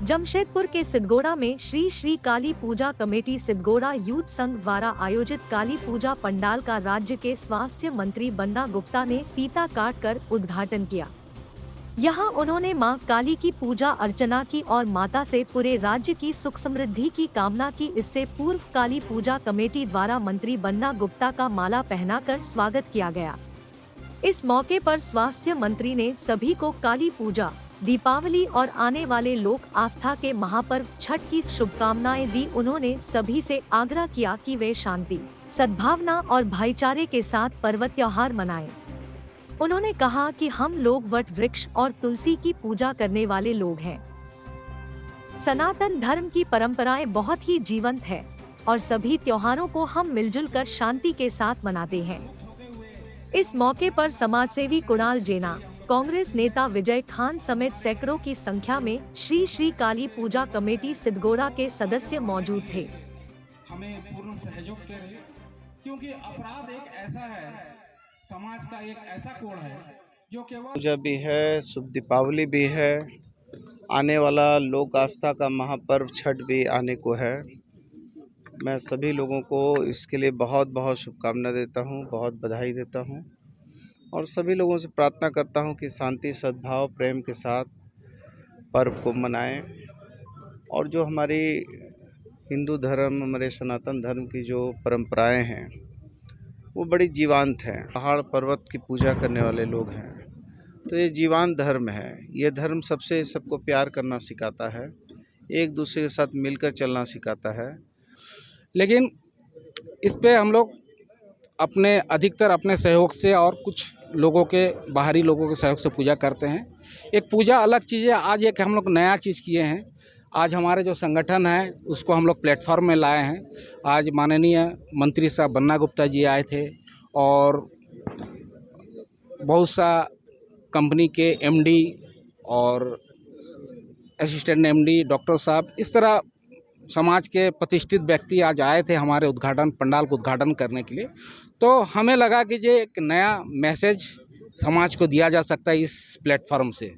जमशेदपुर के सिद्धगोड़ा में श्री श्री काली पूजा committee Sidhgora youth संघ द्वारा आयोजित काली पूजा पंडाल का राज्य के स्वास्थ्य मंत्री बन्ना गुप्ता ने फीता काटकर उद्घाटन किया। यहां उन्होंने मां काली की पूजा अर्चना की और माता से पूरे राज्य की सुख समृद्धि की कामना की। इससे पूर्व काली पूजा कमेटी द्वारा मंत्री बन्ना गुप्ता का माला पहनाकर स्वागत किया गया। इस मौके पर स्वास्थ्य मंत्री ने सभी को काली पूजा, दीपावली और आने वाले लोक आस्था के महापर्व छठ की शुभकामनाएं दी। उन्होंने सभी से आग्रह किया कि वे शांति, सद्भावना और भाईचारे के साथ पर्व त्योहार मनाएं। उन्होंने कहा कि हम लोग वट वृक्ष और तुलसी की पूजा करने वाले लोग हैं। सनातन धर्म की परंपराएं बहुत ही जीवंत है और सभी त्योहारों को हम मिलजुल कर शांति के साथ मनाते हैं। इस मौके पर समाजसेवी कुणाल जेना, कांग्रेस नेता विजय खान समेत सैकड़ों की संख्या में श्री श्री काली पूजा कमेटी सिद्धगोड़ा के सदस्य मौजूद थे। हमें पूर्ण सहयोग करें क्योंकि अपराध एक ऐसा है, समाज का एक ऐसा कोड है जो केवल पूजा भी है, शुभ दीपावली भी है, आने वाला लोक आस्था का महापर्व छठ भी आने को है। मैं सभी लोगों को इसके लिए बहुत बहुत शुभकामना देता हूं, बहुत बधाई देता हूं और सभी लोगों से प्रार्थना करता हूं कि शांति, सद्भाव, प्रेम के साथ पर्व को मनाएं और जो हमारी हिंदू धर्म, हमारे सनातन धर्म की जो परंपराएं हैं वो बड़ी जीवंत हैं। पहाड़ पर्वत की पूजा करने वाले लोग हैं, तो ये जीवंत धर्म है। ये धर्म सबको प्यार करना सिखाता है, एक दूसरे के साथ मिलकर चलना सिखाता है। लेकिन इस पे हम लोग अधिकतर अपने सहयोग से और कुछ लोगों के, बाहरी लोगों के सहयोग से पूजा करते हैं। एक पूजा अलग चीज़ है। आज एक हम लोग नया चीज़ किए हैं। आज हमारे जो संगठन है उसको हम लोग प्लेटफॉर्म में लाए हैं। आज माननीय मंत्री साहब बन्ना गुप्ता जी आए थे और बहुत सा कंपनी के एमडी और असिस्टेंट एमडी, डॉक्टर साहब, इस तरह समाज के प्रतिष्ठित व्यक्ति आज आए थे हमारे पंडाल को उद्घाटन करने के लिए। तो हमें लगा कि ये एक नया मैसेज समाज को दिया जा सकता है इस प्लेटफॉर्म से।